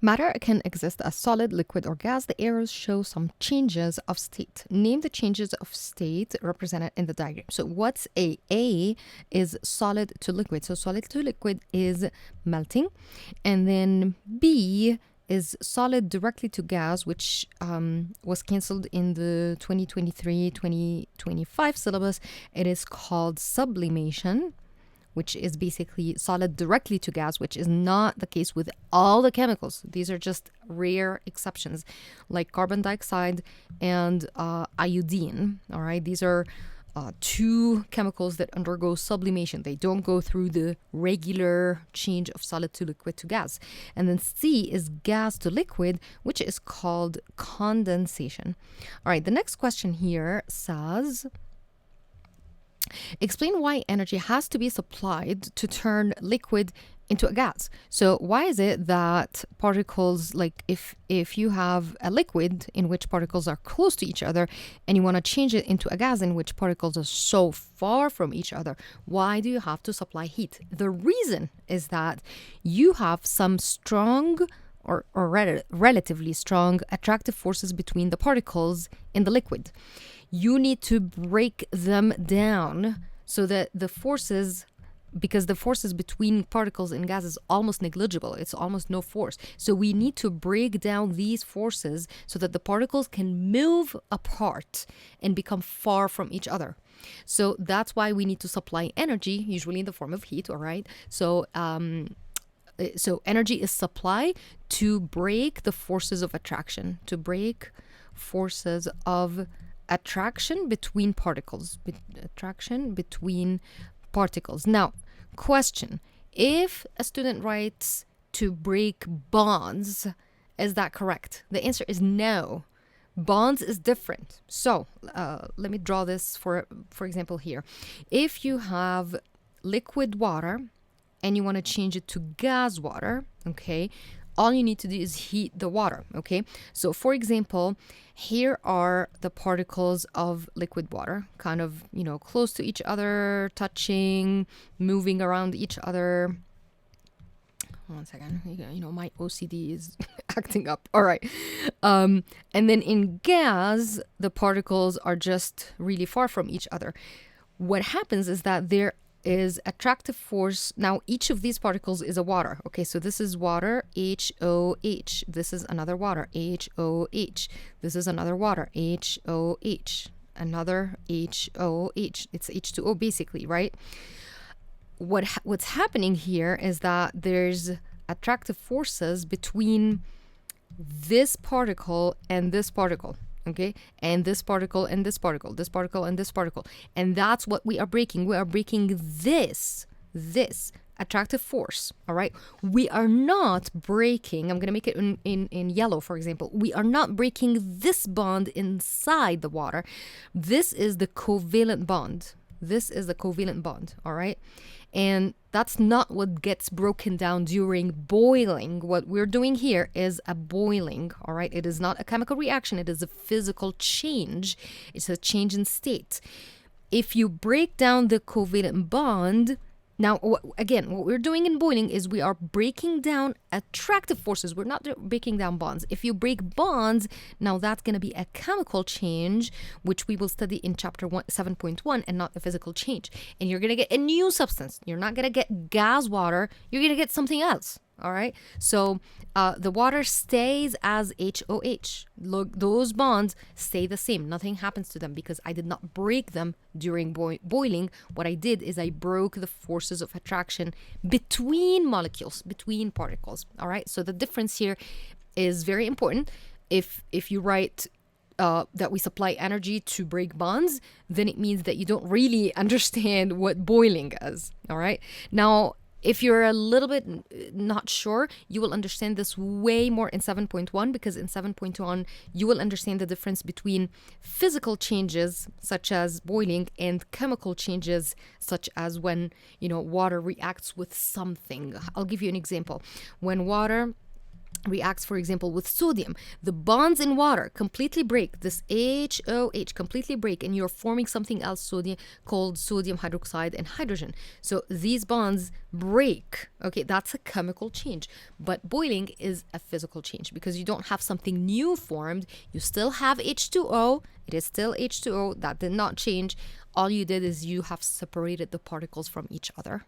Matter can exist as solid, liquid, or gas. The arrows show some changes of state. Name the changes of state represented in the diagram. So what's A? A is solid to liquid. So solid to liquid is melting. And then B is solid directly to gas, which was canceled in the 2023-2025 syllabus. It is called sublimation, which is basically solid directly to gas, which is not the case with all the chemicals. These are just rare exceptions, like carbon dioxide and iodine. All right, these are two chemicals that undergo sublimation. They don't go through the regular change of solid to liquid to gas. And then C is gas to liquid, which is called condensation. All right, the next question here says, explain why energy has to be supplied to turn liquid into a gas. So why is it that particles, like if you have a liquid in which particles are close to each other and you want to change it into a gas in which particles are so far from each other, why do you have to supply heat? The reason is that you have some strong or relatively strong attractive forces between the particles in the liquid. You need to break them down so that the forces, because the forces between particles in gas is almost negligible. It's almost no force. So we need to break down these forces so that the particles can move apart and become far from each other. So that's why we need to supply energy, usually in the form of heat, all right? So energy is supply to break the forces of attraction, to break forces of attraction between particles, attraction between particles. Now, question, if a student writes to break bonds, is that correct? The answer is no. Bonds is different. So let me draw this for example here. If you have liquid water and you want to change it to gas water, okay, all you need to do is heat the water, okay? So for example, here are the particles of liquid water, kind of, close to each other, touching, moving around each other. One second, my OCD is acting up. All right. And then in gas, the particles are just really far from each other. What happens is that there is attractive force. Now, each of these particles is a water. Okay, so this is water, HOH. This is another water, HOH. This is another water, HOH. Another HOH. It's H2O basically, right? What's happening here is that there's attractive forces between this particle and this particle. Okay, and this particle and this particle, this particle and this particle. And that's what we are breaking. We are breaking this attractive force, all right? We are not breaking, I'm going to make it in yellow, for example. We are not breaking this bond inside the water. This is the covalent bond. This is the covalent bond, all right? And that's not what gets broken down during boiling. What we're doing here is a boiling, all right? It is not a chemical reaction. It is a physical change. It's a change in state. If you break down the covalent bond, now, again, what we're doing in boiling is we are breaking down attractive forces. We're not breaking down bonds. If you break bonds, now that's going to be a chemical change, which we will study in chapter 7.1, and not a physical change. And you're going to get a new substance. You're not going to get gas water. You're going to get something else. All right. So the water stays as HOH. Look, those bonds stay the same. Nothing happens to them because I did not break them during boiling. What I did is I broke the forces of attraction between molecules, between particles. All right. So the difference here is very important. If you write that we supply energy to break bonds, then it means that you don't really understand what boiling is. All right. Now, if you're a little bit not sure, you will understand this way more in 7.1, because in 7.1, you will understand the difference between physical changes, such as boiling, and chemical changes, such as when, water reacts with something. I'll give you an example. When water reacts, for example, with sodium. The bonds in water completely break. This HOH completely break, and you're forming something else, sodium, called sodium hydroxide and hydrogen. So these bonds break. Okay, that's a chemical change. But boiling is a physical change because you don't have something new formed. You still have H2O. It is still H2O. That did not change. All you did is you have separated the particles from each other.